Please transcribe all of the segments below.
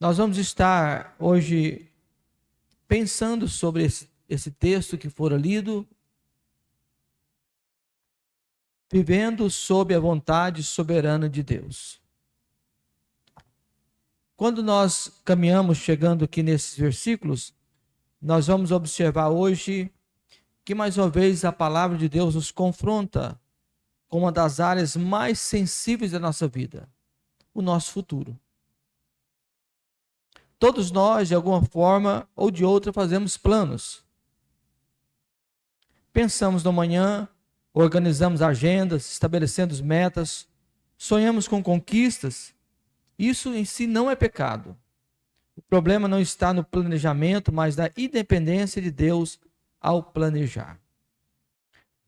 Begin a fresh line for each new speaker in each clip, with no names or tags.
Nós vamos estar hoje pensando sobre esse texto que fora lido, vivendo sob a vontade soberana de Deus. Quando nós caminhamos chegando aqui nesses versículos, nós vamos observar hoje que mais uma vez a palavra de Deus nos confronta com uma das áreas mais sensíveis da nossa vida, o nosso futuro. Todos nós, de alguma forma ou de outra, fazemos planos. Pensamos no amanhã, organizamos agendas, estabelecemos metas, sonhamos com conquistas. Isso em si não é pecado. O problema não está no planejamento, mas na independência de Deus ao planejar.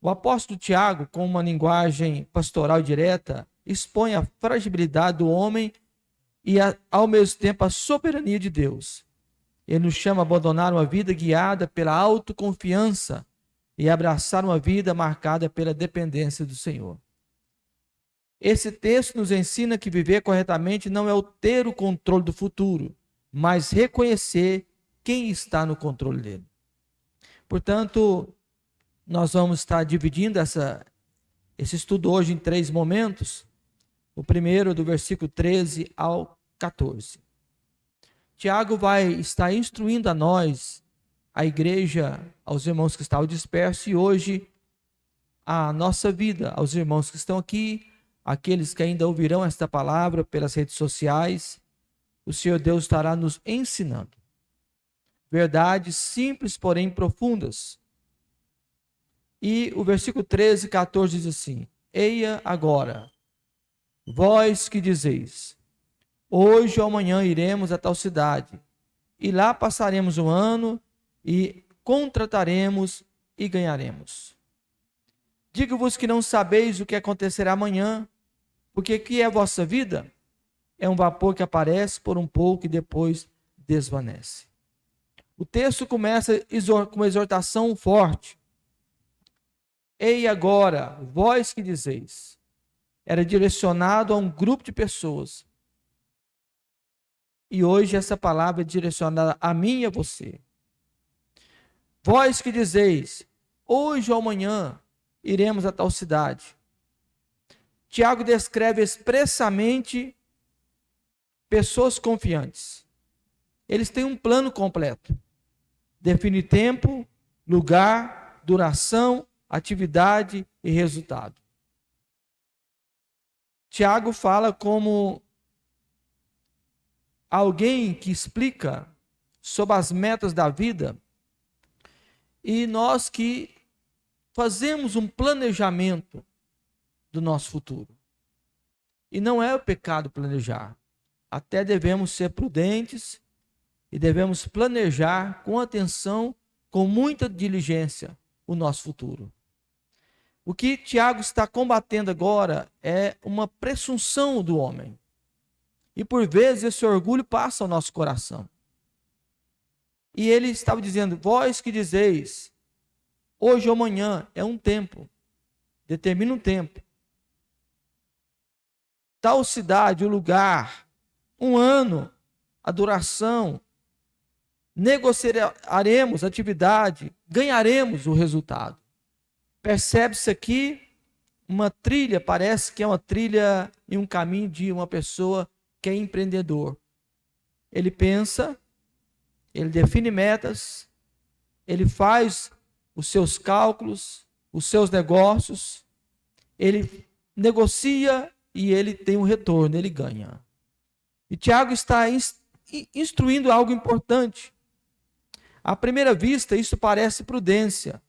O apóstolo Tiago, com uma linguagem pastoral direta, expõe a fragilidade do homem e, ao mesmo tempo, a soberania de Deus. Ele nos chama a abandonar uma vida guiada pela autoconfiança e abraçar uma vida marcada pela dependência do Senhor. Esse texto nos ensina que viver corretamente não é o ter o controle do futuro, mas reconhecer quem está no controle dele. Portanto, nós vamos estar dividindo esse estudo hoje em 3 momentos. O primeiro, do versículo 13 ao 14. Tiago vai estar instruindo a nós, a igreja, aos irmãos que estavam dispersos, e hoje a nossa vida, aos irmãos que estão aqui, aqueles que ainda ouvirão esta palavra pelas redes sociais. O Senhor Deus estará nos ensinando verdades simples, porém profundas. E o versículo 13 e 14 diz assim: Eia agora, vós que dizeis, hoje ou amanhã iremos a tal cidade, e lá passaremos um ano, e contrataremos e ganharemos. Digo-vos que não sabeis o que acontecerá amanhã, porque que é a vossa vida? É um vapor que aparece por um pouco e depois desvanece. O texto começa com uma exortação forte. Ei agora, vós que dizeis. Era direcionado a um grupo de pessoas. E hoje essa palavra é direcionada a mim e a você. Vós que dizeis, hoje ou amanhã iremos a tal cidade. Tiago descreve expressamente pessoas confiantes. Eles têm um plano completo. Define tempo, lugar, duração, atividade e resultado. Tiago fala como alguém que explica sobre as metas da vida, e nós que fazemos um planejamento do nosso futuro. E não é o pecado planejar. Até devemos ser prudentes e devemos planejar com atenção, com muita diligência, o nosso futuro. O que Tiago está combatendo agora é uma presunção do homem. E por vezes esse orgulho passa ao nosso coração. E ele estava dizendo, vós que dizeis, hoje ou amanhã, é um tempo, determina um tempo. Tal cidade, o lugar, um ano, a duração, negociaremos a atividade, ganharemos o resultado. Percebe-se aqui uma trilha, parece que é uma trilha e um caminho de uma pessoa que é empreendedor. Ele pensa, ele define metas, ele faz os seus cálculos, os seus negócios, ele negocia e ele tem um retorno, ele ganha. E Tiago está instruindo algo importante. À primeira vista, isso parece prudência,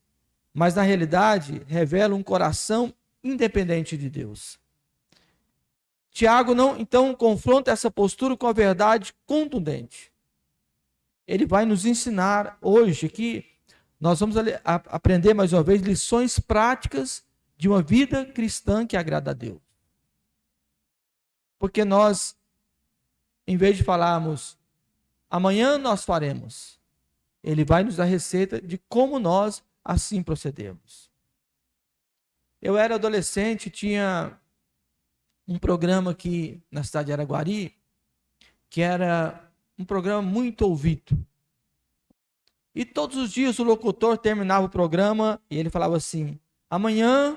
mas na realidade revela um coração independente de Deus. Tiago então confronta essa postura com a verdade contundente. Ele vai nos ensinar hoje que nós vamos aprender mais uma vez lições práticas de uma vida cristã que agrada a Deus. Porque nós, em vez de falarmos amanhã nós faremos, ele vai nos dar receita de como nós assim procedemos. Eu era adolescente, tinha um programa aqui na cidade de Araguari, que era um programa muito ouvido. E todos os dias o locutor terminava o programa e ele falava assim: amanhã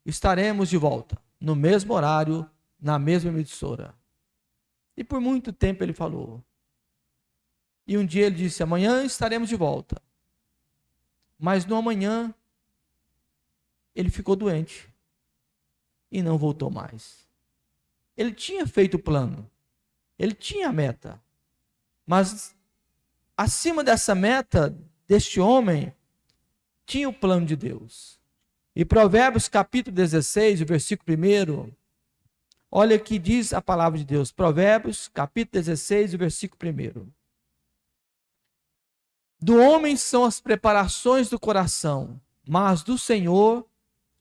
estaremos de volta, no mesmo horário, na mesma emissora. E por muito tempo ele falou. E um dia ele disse: amanhã estaremos de volta. Mas no amanhã ele ficou doente e não voltou mais. Ele tinha feito o plano, ele tinha a meta, mas acima dessa meta deste homem tinha o plano de Deus. E Provérbios capítulo 16, o versículo 1, olha que diz a palavra de Deus. Provérbios capítulo 16, o versículo 1. Do homem são as preparações do coração, mas do Senhor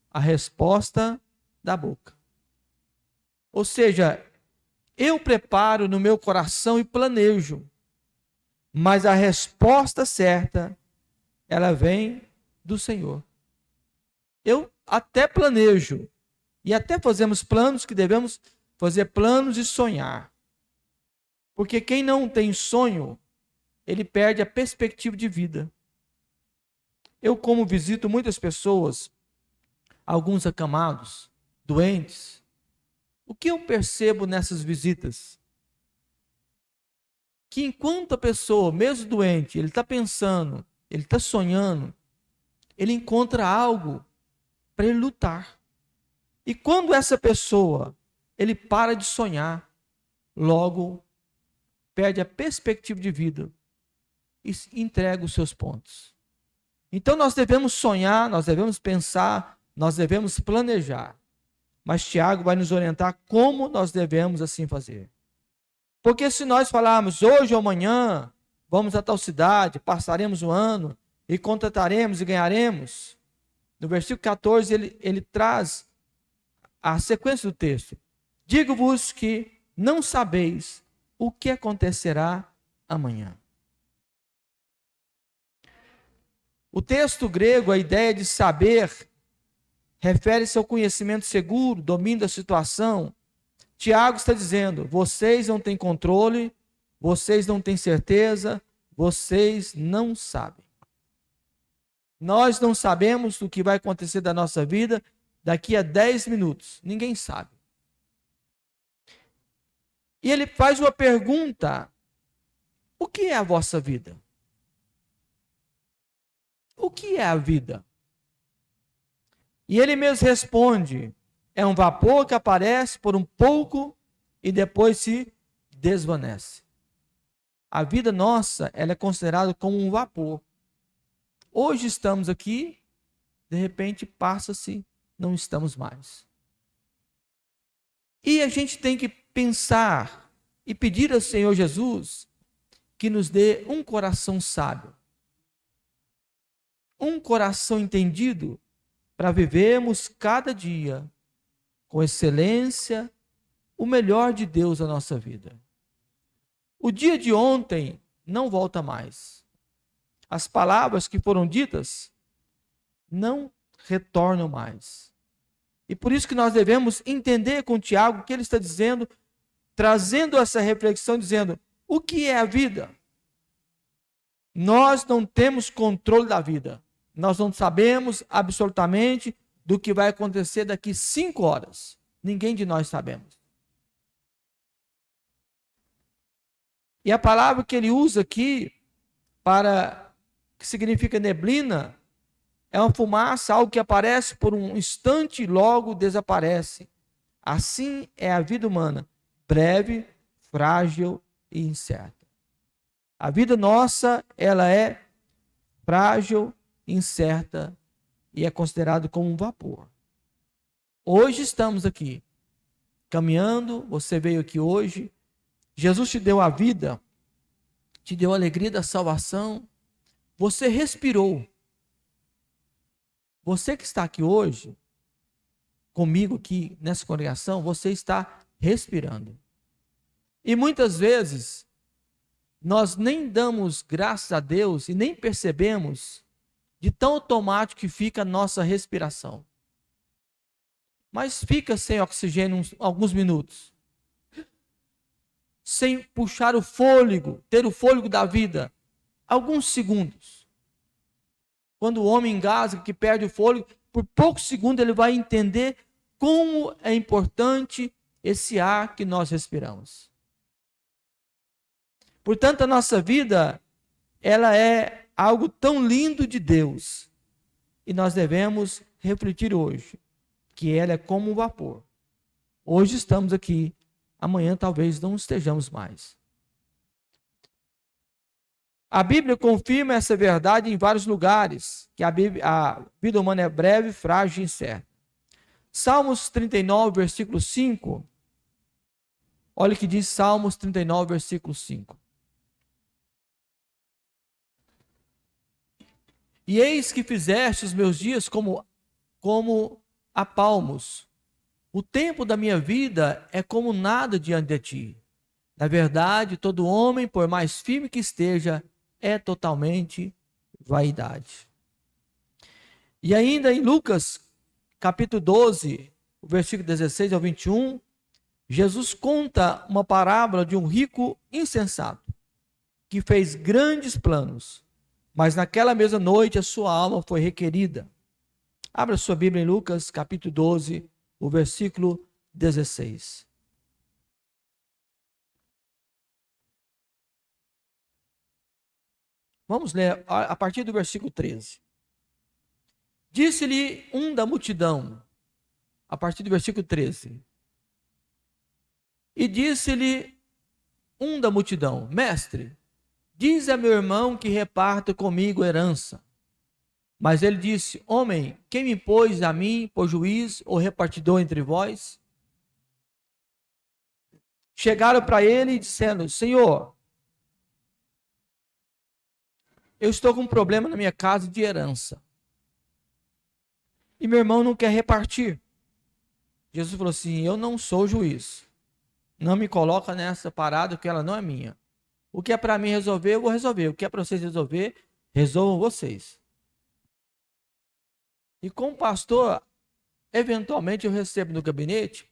a resposta da boca. Ou seja, eu preparo no meu coração e planejo, mas a resposta certa, ela vem do Senhor. Eu até planejo, e até fazemos planos que devemos fazer planos e sonhar. Porque quem não tem sonho, ele perde a perspectiva de vida. Eu, como visito muitas pessoas, alguns acamados, doentes, o que eu percebo nessas visitas? Que enquanto a pessoa, mesmo doente, ele está pensando, ele está sonhando, ele encontra algo para ele lutar. E quando essa pessoa, ele para de sonhar, logo perde a perspectiva de vida e entrega os seus pontos. Então nós devemos sonhar, nós devemos pensar, nós devemos planejar. Mas Tiago vai nos orientar como nós devemos assim fazer. Porque se nós falarmos hoje ou amanhã, vamos a tal cidade, passaremos o ano e contrataremos e ganharemos, no versículo 14 ele traz a sequência do texto. Digo-vos que não sabeis o que acontecerá amanhã. O texto grego, a ideia de saber, refere-se ao conhecimento seguro, domínio da situação. Tiago está dizendo: vocês não têm controle, vocês não têm certeza, vocês não sabem. Nós não sabemos o que vai acontecer da nossa vida daqui a 10 minutos. Ninguém sabe. E ele faz uma pergunta: o que é a vossa vida? O que é a vida? E ele mesmo responde: é um vapor que aparece por um pouco e depois se desvanece. A vida nossa, ela é considerada como um vapor. Hoje estamos aqui, de repente passa-se, não estamos mais. E a gente tem que pensar e pedir ao Senhor Jesus que nos dê um coração sábio, um coração entendido para vivermos cada dia com excelência o melhor de Deus na nossa vida. O dia de ontem não volta mais. As palavras que foram ditas não retornam mais. E por isso que nós devemos entender com Tiago o que ele está dizendo, trazendo essa reflexão, dizendo: o que é a vida? Nós não temos controle da vida. Nós não sabemos absolutamente do que vai acontecer daqui 5 horas. Ninguém de nós sabemos. E a palavra que ele usa aqui, que significa neblina, é uma fumaça, algo que aparece por um instante e logo desaparece. Assim é a vida humana, breve, frágil e incerta. A vida nossa, ela é frágil, incerta e é considerado como um vapor. Hoje estamos aqui, caminhando, você veio aqui hoje, Jesus te deu a vida, te deu a alegria da salvação, você respirou. Você que está aqui hoje, comigo aqui nessa congregação, você está respirando. E muitas vezes, nós nem damos graças a Deus e nem percebemos de tão automático que fica a nossa respiração. Mas fica sem oxigênio alguns minutos. sem puxar o fôlego, ter o fôlego da vida, alguns segundos. Quando o homem engasga, que perde o fôlego, por poucos segundos ele vai entender como é importante esse ar que nós respiramos. Portanto, a nossa vida, ela é algo tão lindo de Deus. E nós devemos refletir hoje que ela é como um vapor. Hoje estamos aqui, amanhã talvez não estejamos mais. A Bíblia confirma essa verdade em vários lugares, que a vida humana é breve, frágil e incerta. Salmos 39, versículo 5. Olha o que diz Salmos 39, versículo 5. E eis que fizeste os meus dias como a palmos. O tempo da minha vida é como nada diante de ti. Na verdade, todo homem, por mais firme que esteja, é totalmente vaidade. E ainda em Lucas, capítulo 12, o versículo 16 ao 21, Jesus conta uma parábola de um rico insensato, que fez grandes planos, mas naquela mesma noite a sua alma foi requerida. Abra sua Bíblia em Lucas, capítulo 12, o versículo 16. Vamos ler a partir do versículo 13. Disse-lhe um da multidão, a partir do versículo 13. E disse-lhe um da multidão: Mestre, diz a meu irmão que reparta comigo herança. Mas ele disse: Homem, quem me pôs a mim por juiz ou repartidor entre vós? Chegaram para ele dizendo: Senhor, eu estou com um problema na minha casa de herança. E meu irmão não quer repartir. Jesus falou assim: eu não sou juiz. Não me coloca nessa parada, porque ela não é minha. O que é para mim resolver, eu vou resolver. O que é para vocês resolver, resolvam vocês. E como pastor, eventualmente eu recebo no gabinete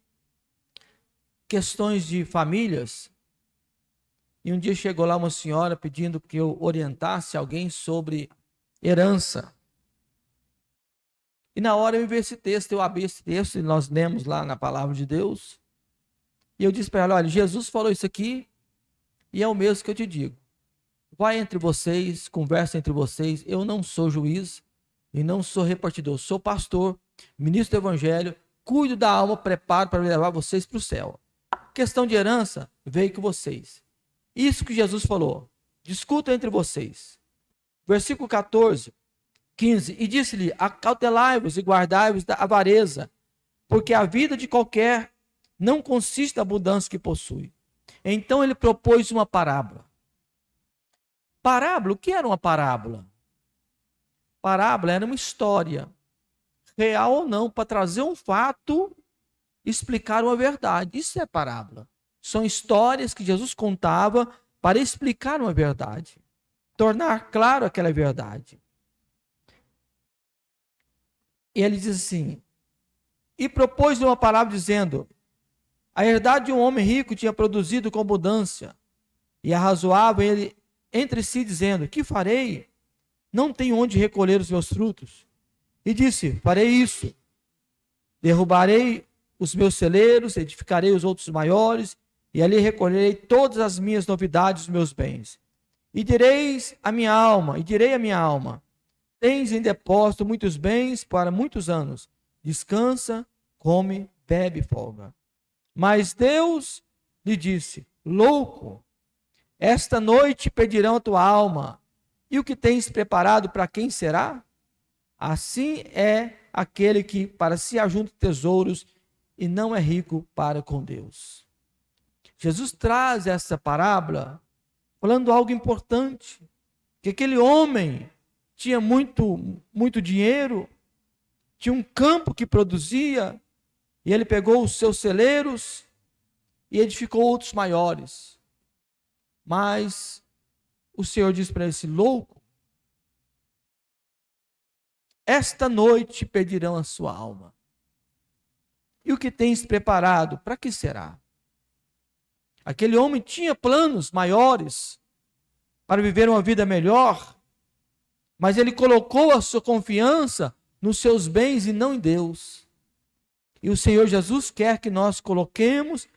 questões de famílias. E um dia chegou lá uma senhora pedindo que eu orientasse alguém sobre herança. E na hora eu vi esse texto, eu abri esse texto e nós lemos lá na palavra de Deus. E eu disse para ela: olha, Jesus falou isso aqui e é o mesmo que eu te digo. Vai entre vocês, conversa entre vocês. Eu não sou juiz e não sou repartidor. Sou pastor, ministro do evangelho, cuido da alma, preparo para levar vocês para o céu. Questão de herança, veio com vocês. Isso que Jesus falou. Discuta entre vocês. Versículo 14, 15. E disse-lhe: acautelai-vos e guardai-vos da avareza, porque a vida de qualquer não consiste na abundância que possui. Então ele propôs uma parábola. Parábola, o que era uma parábola? Parábola era uma história, real ou não, para trazer um fato, explicar uma verdade. Isso é parábola. São histórias que Jesus contava para explicar uma verdade, tornar claro aquela verdade. E ele diz assim: e propôs uma parábola dizendo: a herdade de um homem rico tinha produzido com abundância, e arrazoava ele entre si, dizendo: que farei? Não tenho onde recolher os meus frutos. E disse: farei isso, derrubarei os meus celeiros, edificarei os outros maiores, e ali recolherei todas as minhas novidades, os meus bens. E direi à minha alma: tens em depósito muitos bens para muitos anos. Descansa, come, bebe e folga. Mas Deus lhe disse: louco, esta noite pedirão a tua alma, e o que tens preparado para quem será? Assim é aquele que para si ajunta tesouros e não é rico para com Deus. Jesus traz essa parábola falando algo importante, que aquele homem tinha muito dinheiro, tinha um campo que produzia, e ele pegou os seus celeiros e edificou outros maiores. Mas o Senhor disse para esse louco: esta noite pedirão a sua alma. E o que tens preparado, para que será? Aquele homem tinha planos maiores para viver uma vida melhor, mas ele colocou a sua confiança nos seus bens e não em Deus. E o Senhor Jesus quer que nós coloquemos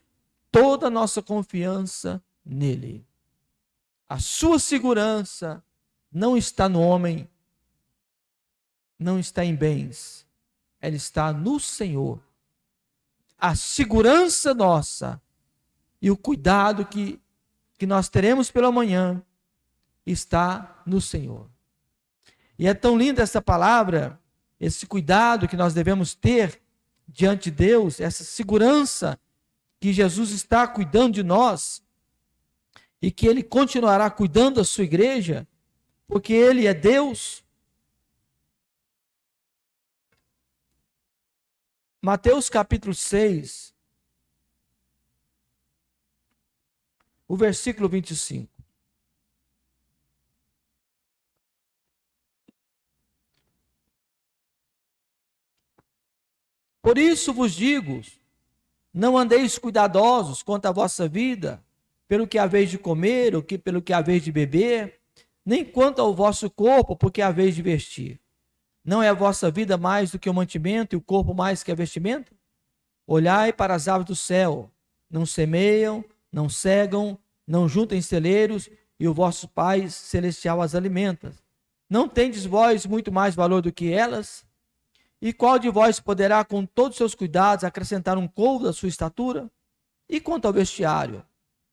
toda a nossa confiança nele. A sua segurança não está no homem, não está em bens, ela está no Senhor. A segurança nossa e o cuidado que nós teremos pela manhã está no Senhor. E é tão linda essa palavra, esse cuidado que nós devemos ter diante de Deus, essa segurança que Jesus está cuidando de nós e que Ele continuará cuidando da sua igreja, porque Ele é Deus. Mateus capítulo 6, o versículo 25. Por isso vos digo, não andeis cuidadosos quanto à vossa vida, pelo que haveis de comer, ou pelo que haveis de beber, nem quanto ao vosso corpo, porque haveis de vestir. Não é a vossa vida mais do que o mantimento, e o corpo mais que a vestimenta? Olhai para as aves do céu, não semeiam, não cegam, não juntam em celeiros, e o vosso Pai celestial as alimenta. Não tendes vós muito mais valor do que elas? E qual de vós poderá, com todos os seus cuidados, acrescentar um côvado à sua estatura? E quanto ao vestiário,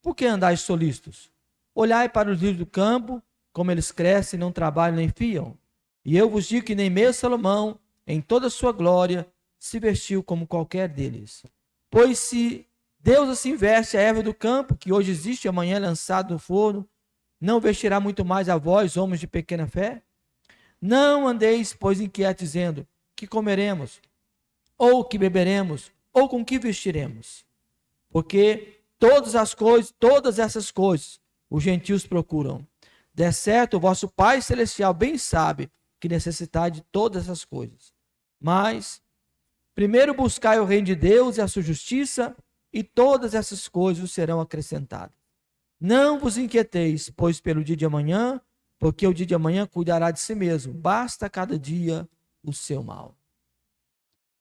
por que andais solícitos? Olhai para os lírios do campo, como eles crescem, não trabalham nem fiam. E eu vos digo que nem mesmo Salomão, em toda a sua glória, se vestiu como qualquer deles. Pois se Deus assim veste a erva do campo, que hoje existe e amanhã é lançado no forno, não vestirá muito mais a vós, homens de pequena fé? Não andeis, pois, inquietos, dizendo: que comeremos, ou que beberemos, ou com que vestiremos? Porque todas essas coisas, os gentios procuram. De certo, o vosso Pai Celestial bem sabe que necessitai de todas essas coisas. Mas, primeiro buscai o reino de Deus e a sua justiça, e todas essas coisas vos serão acrescentadas. Não vos inquieteis, pois, pelo dia de amanhã, porque o dia de amanhã cuidará de si mesmo. Basta cada dia o seu mal.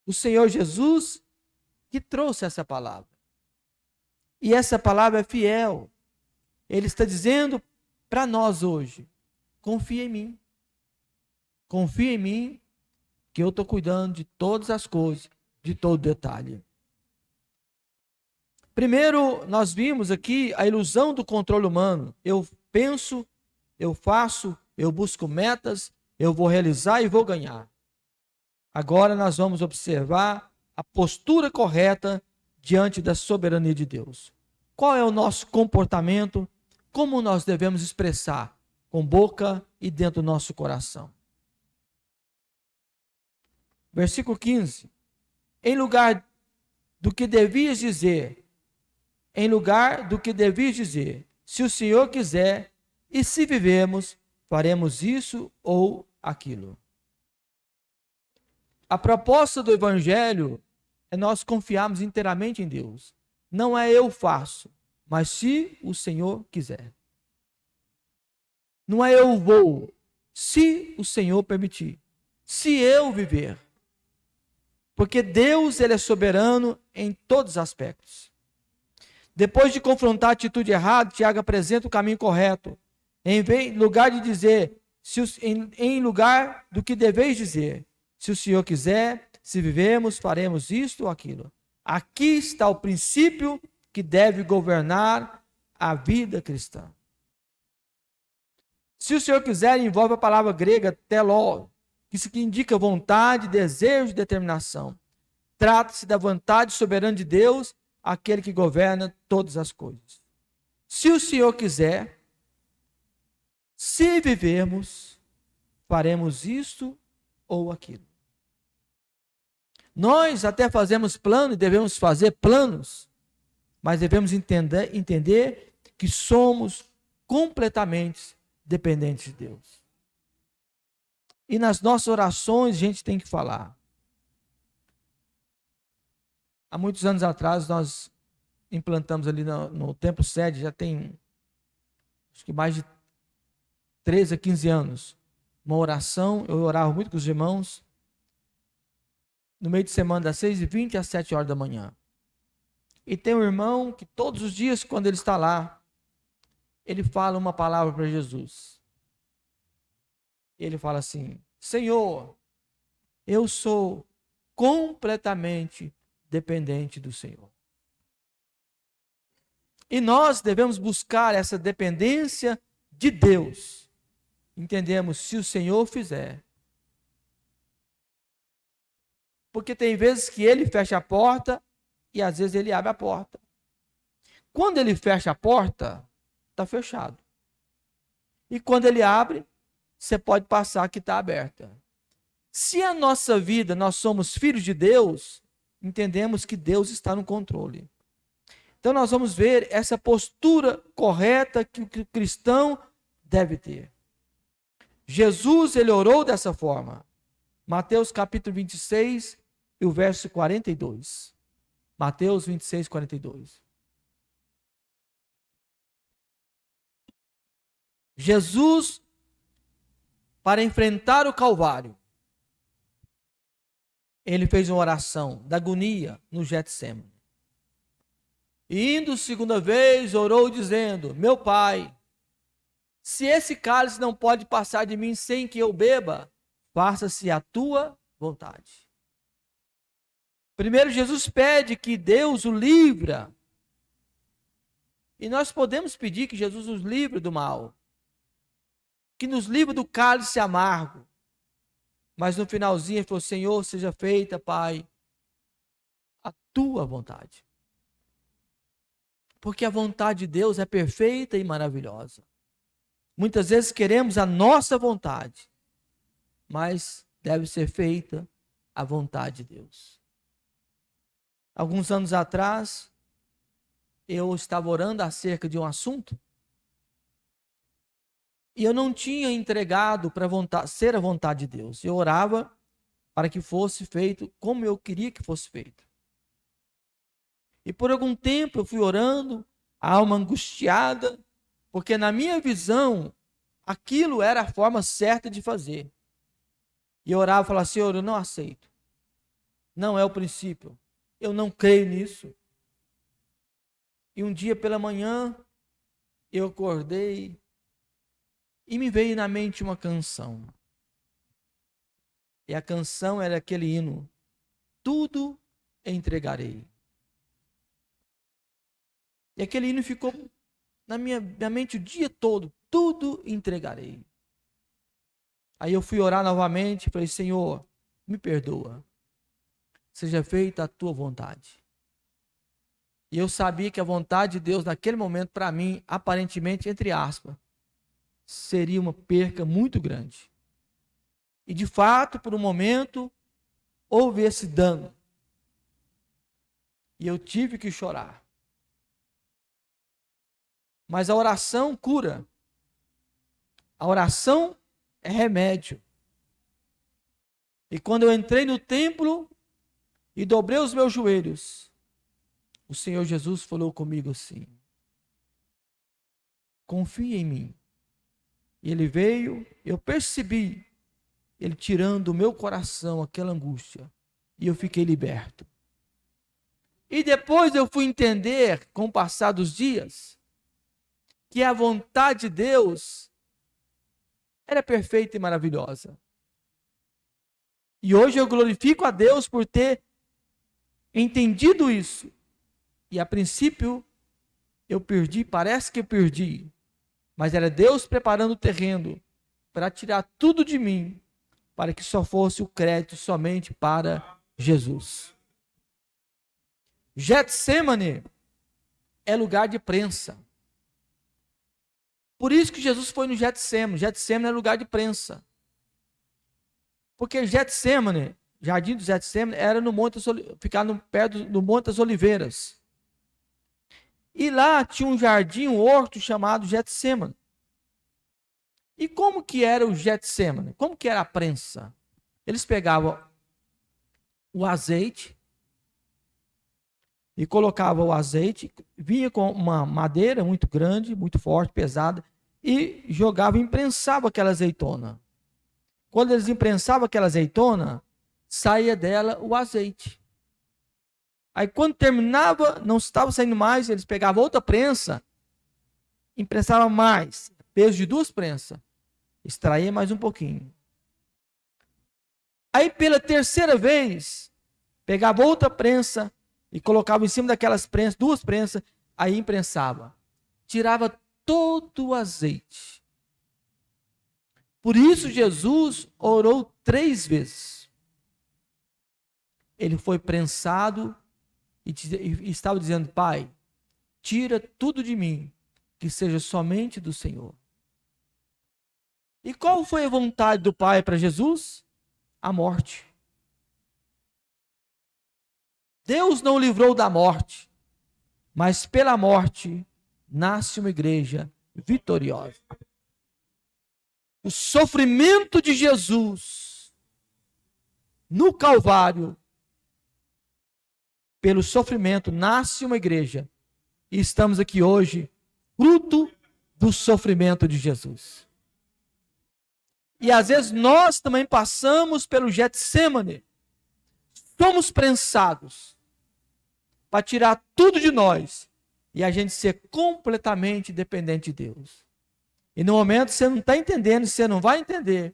O Senhor Jesus que trouxe essa palavra. E essa palavra é fiel. Ele está dizendo para nós hoje: confia em mim. Confia em mim, que eu estou cuidando de todas as coisas, de todo detalhe. Primeiro, nós vimos aqui a ilusão do controle humano. Eu penso, eu faço, eu busco metas, eu vou realizar e vou ganhar. Agora nós vamos observar a postura correta diante da soberania de Deus. Qual é o nosso comportamento? Como nós devemos expressar com boca e dentro do nosso coração? Versículo 15. Em lugar do que devias dizer, se o Senhor quiser, e se vivemos, faremos isso ou aquilo. A proposta do Evangelho é nós confiarmos inteiramente em Deus. Não é eu faço, mas se o Senhor quiser. Não é eu vou, se o Senhor permitir. Se eu viver. Porque Deus, Ele é soberano em todos os aspectos. Depois de confrontar a atitude errada, Tiago apresenta o caminho correto. Em lugar de dizer, em lugar do que deveis dizer, se o Senhor quiser, se vivemos, faremos isto ou aquilo. Aqui está o princípio que deve governar a vida cristã. Se o Senhor quiser, envolve a palavra grega teló, que indica vontade, desejo e determinação. Trata-se da vontade soberana de Deus, aquele que governa todas as coisas. Se o Senhor quiser, se vivermos, faremos isto ou aquilo. Nós até fazemos plano e devemos fazer planos, mas devemos entender que somos completamente dependentes de Deus. E nas nossas orações a gente tem que falar. Há muitos anos atrás nós implantamos ali no Templo Sede, já tem acho que mais de 13 a 15 anos. Uma oração, eu orava muito com os irmãos, no meio de semana das 6h20 às 7 horas da manhã. E tem um irmão que todos os dias, quando ele está lá, ele fala uma palavra para Jesus. Ele fala assim: Senhor, eu sou completamente dependente do Senhor. E nós devemos buscar essa dependência de Deus. Entendemos, se o Senhor fizer. Porque tem vezes que ele fecha a porta e às vezes ele abre a porta. Quando ele fecha a porta, está fechado. E quando ele abre, você pode passar que está aberta. Se a nossa vida, nós somos filhos de Deus, entendemos que Deus está no controle. Então nós vamos ver essa postura correta que o cristão deve ter. Jesus, ele orou dessa forma. Mateus capítulo 26 e o verso 42. Mateus 26, 42. Jesus, para enfrentar o Calvário, ele fez uma oração da agonia no Getsemane. E indo segunda vez, orou dizendo: meu Pai, se esse cálice não pode passar de mim sem que eu beba, faça-se a tua vontade. Primeiro, Jesus pede que Deus o livra. E nós podemos pedir que Jesus nos livre do mal, que nos livre do cálice amargo. Mas no finalzinho ele falou: Senhor, seja feita, Pai, a tua vontade. Porque a vontade de Deus é perfeita e maravilhosa. Muitas vezes queremos a nossa vontade, mas deve ser feita a vontade de Deus. Alguns anos atrás, eu estava orando acerca de um assunto e eu não tinha entregado para ser a vontade de Deus. Eu orava para que fosse feito como eu queria que fosse feito. E por algum tempo eu fui orando, a alma angustiada, porque na minha visão, aquilo era a forma certa de fazer. E eu orava e falava: Senhor, eu não aceito. Não é o princípio. Eu não creio nisso. E um dia pela manhã, eu acordei e me veio na mente uma canção. E a canção era aquele hino: tudo entregarei. E aquele hino ficou na minha mente o dia todo: tudo entregarei. Aí eu fui orar novamente e falei: Senhor, me perdoa. Seja feita a tua vontade. E eu sabia que a vontade de Deus naquele momento, para mim, aparentemente, entre aspas, seria uma perca muito grande. E de fato, por um momento, houve esse dano. E eu tive que chorar. Mas a oração cura. A oração é remédio. E quando eu entrei no templo e dobrei os meus joelhos, o Senhor Jesus falou comigo assim: confia em mim. E ele veio, eu percebi ele tirando do meu coração aquela angústia, e eu fiquei liberto. E depois eu fui entender, com o passar dos dias, que a vontade de Deus era perfeita e maravilhosa. E hoje eu glorifico a Deus por ter entendido isso. E a princípio eu perdi, parece que eu perdi, mas era Deus preparando o terreno para tirar tudo de mim, para que só fosse o crédito somente para Jesus. Getsemane é lugar de prensa. Por isso que Jesus foi no Getsemane. Getsemane é lugar de prensa. Porque Getsemane, Jardim do Getsemane, era no Monte, ficava perto do Monte das Oliveiras. E lá tinha um jardim, um horto chamado Getsemane. E como que era o Getsemane? Como que era a prensa? Eles pegavam o azeite, e colocava o azeite, vinha com uma madeira muito grande, muito forte, pesada, e jogava, imprensava aquela azeitona. Quando eles imprensavam aquela azeitona, saía dela o azeite. Aí quando terminava, não estava saindo mais, eles pegavam outra prensa, imprensavam mais, peso de 2 prensas, extraía mais um pouquinho. Aí pela terceira vez, pegava outra prensa e colocava em cima daquelas prensas, 2 prensas, aí imprensava. Tirava todo o azeite. Por isso Jesus orou 3 vezes. Ele foi prensado e estava dizendo: Pai, tira tudo de mim, que seja somente do Senhor. E qual foi a vontade do Pai para Jesus? A morte. Deus não o livrou da morte, mas pela morte nasce uma igreja vitoriosa. O sofrimento de Jesus no Calvário, pelo sofrimento nasce uma igreja. E estamos aqui hoje, fruto do sofrimento de Jesus. E às vezes nós também passamos pelo Getsêmani. Somos prensados para tirar tudo de nós e a gente ser completamente dependente de Deus. E no momento você não está entendendo, você não vai entender.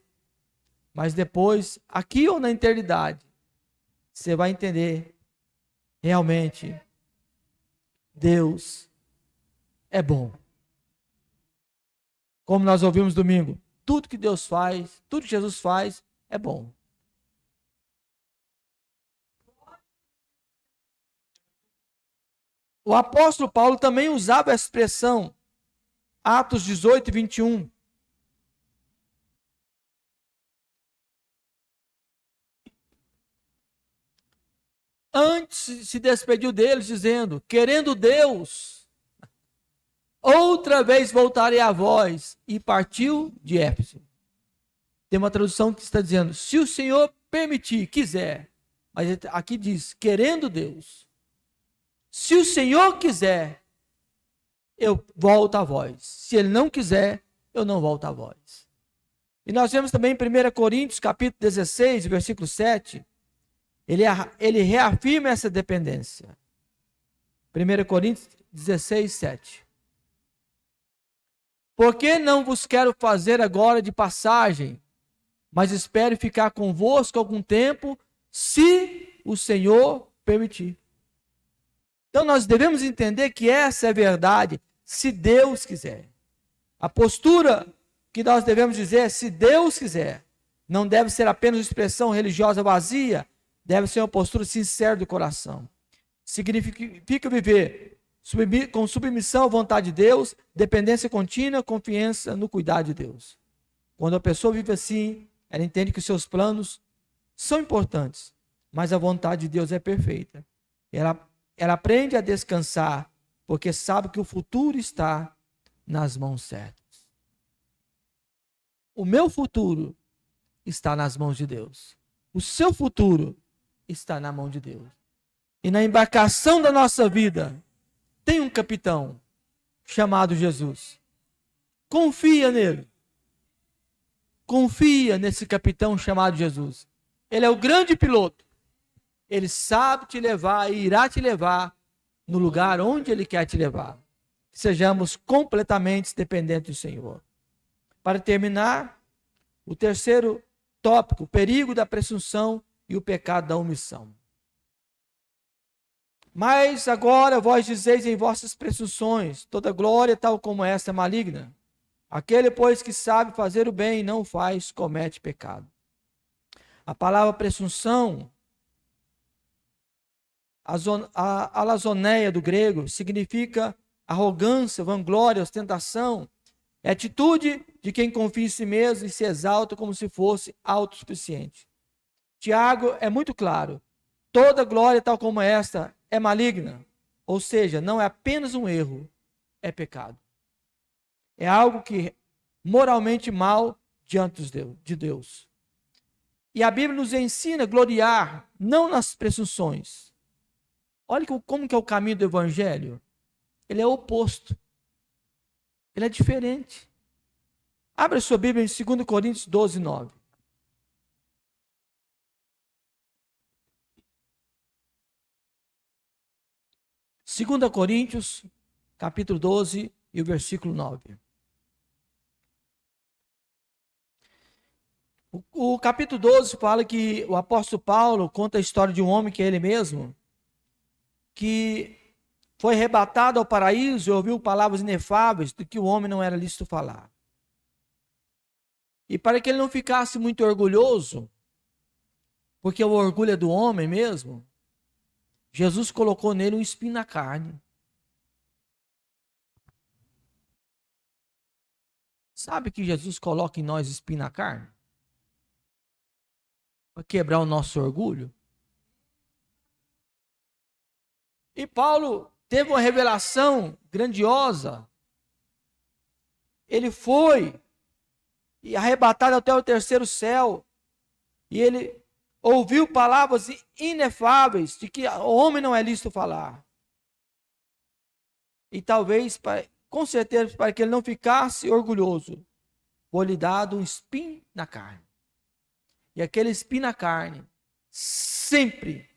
Mas depois, aqui ou na eternidade, você vai entender realmente Deus é bom. Como nós ouvimos domingo, tudo que Deus faz, tudo que Jesus faz é bom. O apóstolo Paulo também usava a expressão, Atos 18 e 21. Antes se despediu deles, dizendo: querendo Deus, outra vez voltarei a vós. E partiu de Éfeso. Tem uma tradução que está dizendo: se o Senhor permitir, quiser. Mas aqui diz: querendo Deus. Se o Senhor quiser, eu volto a vós. Se Ele não quiser, eu não volto a vós. E nós vemos também em 1 Coríntios, capítulo 16, versículo 7, ele reafirma essa dependência. 1 Coríntios 16, 7. Porque não vos quero fazer agora de passagem, mas espero ficar convosco algum tempo, se o Senhor permitir. Então nós devemos entender que essa é a verdade, se Deus quiser. A postura que nós devemos dizer é: se Deus quiser. Não deve ser apenas uma expressão religiosa vazia, deve ser uma postura sincera do coração. Significa viver com submissão à vontade de Deus, dependência contínua, confiança no cuidado de Deus. Quando a pessoa vive assim, ela entende que os seus planos são importantes, mas a vontade de Deus é perfeita. Ela aprende a descansar, porque sabe que o futuro está nas mãos certas. O meu futuro está nas mãos de Deus. O seu futuro está na mão de Deus. E na embarcação da nossa vida, tem um capitão chamado Jesus. Confia nele. Confia nesse capitão chamado Jesus. Ele é o grande piloto. Ele sabe te levar e irá te levar no lugar onde Ele quer te levar. Sejamos completamente dependentes do Senhor. Para terminar, o terceiro tópico: o perigo da presunção e o pecado da omissão. Mas agora vós dizeis em vossas presunções: toda glória tal como esta é maligna. Aquele, pois, que sabe fazer o bem e não o faz, comete pecado. A palavra presunção, a alazoneia do grego, significa arrogância, vanglória, ostentação. É a atitude de quem confia em si mesmo e se exalta como se fosse autossuficiente. Tiago é muito claro: toda glória tal como esta é maligna. Ou seja, não é apenas um erro, é pecado. É algo que moralmente mal diante de Deus. E a Bíblia nos ensina a gloriar não nas presunções, Olha como que é o caminho do evangelho. Ele é oposto. Ele é diferente. Abra sua Bíblia em 2 Coríntios 12, 9. 2 Coríntios, capítulo 12 e o versículo 9. O capítulo 12 fala que o apóstolo Paulo conta a história de um homem que é ele mesmo, que foi arrebatado ao paraíso e ouviu palavras inefáveis do que o homem não era lícito falar. E para que ele não ficasse muito orgulhoso, porque o orgulho é do homem mesmo, Jesus colocou nele um espinho na carne. Sabe que Jesus coloca em nós espinho na carne? Para quebrar o nosso orgulho. E Paulo teve uma revelação grandiosa. Ele foi e arrebatado até o terceiro céu. E ele ouviu palavras inefáveis de que o homem não é lícito falar. E talvez, com certeza, para que ele não ficasse orgulhoso, foi-lhe dado um espinho na carne. E aquele espinho na carne, sempre,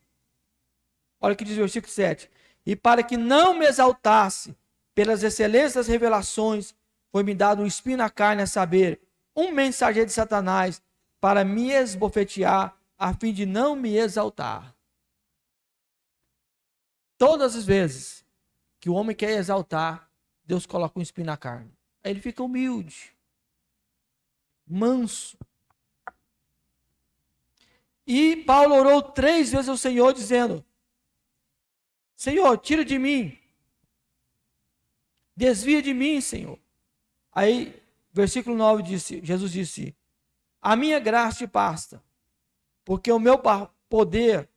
olha o que diz o versículo 7, e para que não me exaltasse pelas excelências das revelações, foi-me dado um espinho na carne, a saber, um mensageiro de Satanás, para me esbofetear, a fim de não me exaltar. Todas as vezes que o homem quer exaltar, Deus coloca um espinho na carne. Aí ele fica humilde, manso. E Paulo orou 3 vezes ao Senhor, dizendo: Senhor, tira de mim, desvia de mim, Senhor. Aí, versículo 9, Jesus disse: a minha graça te basta, porque o meu poder,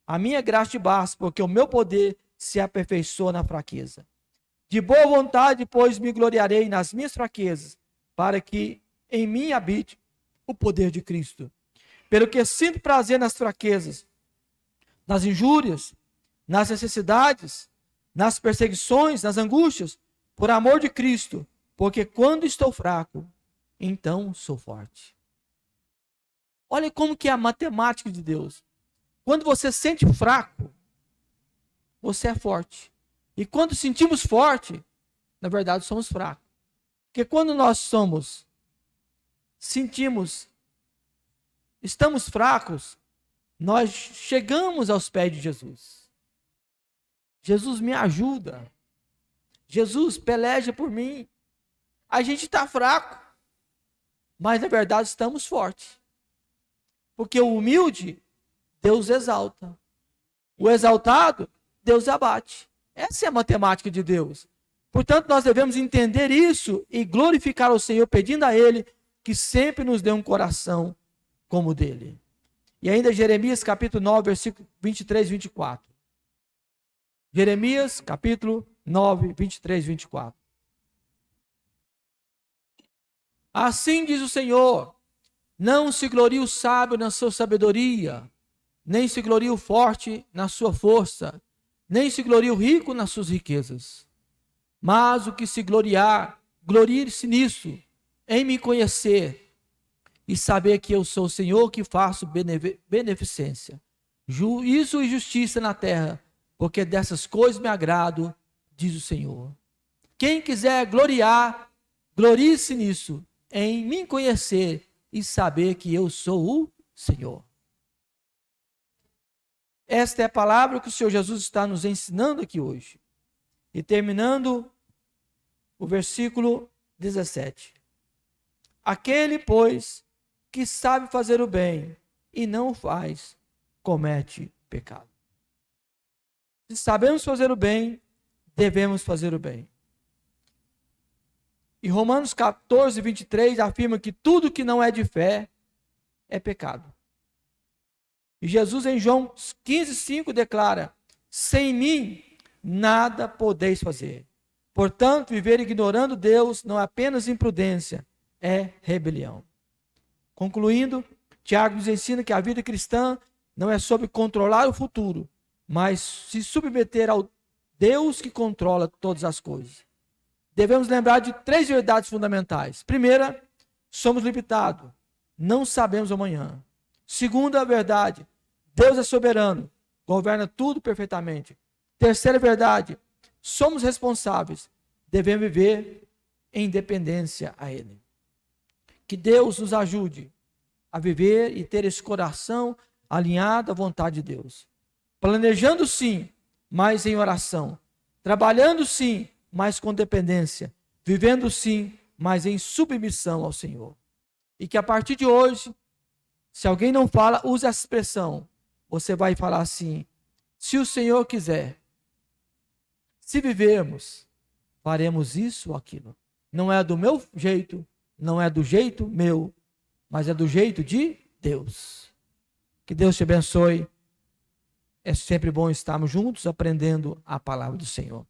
a minha graça te basta, porque o meu poder se aperfeiçoa na fraqueza. De boa vontade, pois, me gloriarei nas minhas fraquezas, para que em mim habite o poder de Cristo. Pelo que sinto prazer nas fraquezas, nas injúrias, nas necessidades, nas perseguições, nas angústias, por amor de Cristo, porque quando estou fraco, então sou forte. Olha como que é a matemática de Deus. Quando você sente fraco, você é forte. E quando sentimos forte, na verdade somos fracos. Porque quando nós estamos fracos, nós chegamos aos pés de Jesus. Jesus me ajuda. Jesus peleja por mim. A gente está fraco, mas na verdade estamos fortes. Porque o humilde, Deus exalta. O exaltado, Deus abate. Essa é a matemática de Deus. Portanto, nós devemos entender isso e glorificar o Senhor, pedindo a Ele que sempre nos dê um coração como o dele. E ainda Jeremias capítulo 9, versículo 23 e 24. Jeremias capítulo 9, 23 e 24. Assim diz o Senhor: não se glorie o sábio na sua sabedoria, nem se glorie o forte na sua força, nem se glorie o rico nas suas riquezas. Mas o que se gloriar, glorie-se nisso, em me conhecer e saber que eu sou o Senhor que faço beneficência, juízo e justiça na terra, porque dessas coisas me agrado, diz o Senhor. Quem quiser gloriar, glorie-se nisso, em me conhecer e saber que eu sou o Senhor. Esta é a palavra que o Senhor Jesus está nos ensinando aqui hoje. E terminando o versículo 17. Aquele, pois, que sabe fazer o bem e não o faz, comete pecado. Se sabemos fazer o bem, devemos fazer o bem. E Romanos 14, 23 afirma que tudo que não é de fé é pecado. E Jesus em João 15, 5 declara: sem mim nada podeis fazer. Portanto, viver ignorando Deus não é apenas imprudência, é rebelião. Concluindo, Tiago nos ensina que a vida cristã não é sobre controlar o futuro, mas se submeter ao Deus que controla todas as coisas. Devemos lembrar de 3 verdades fundamentais. Primeira, somos limitados, não sabemos amanhã. Segunda verdade, Deus é soberano, governa tudo perfeitamente. Terceira verdade, somos responsáveis, devemos viver em dependência a Ele. Que Deus nos ajude a viver e ter esse coração alinhado à vontade de Deus. Planejando sim, mas em oração. Trabalhando sim, mas com dependência. Vivendo sim, mas em submissão ao Senhor. E que a partir de hoje, se alguém não fala, use essa expressão. Você vai falar assim: se o Senhor quiser, se vivermos, faremos isso ou aquilo. Não é do meu jeito, não é do jeito meu, mas é do jeito de Deus. Que Deus te abençoe. É sempre bom estarmos juntos aprendendo a palavra do Senhor.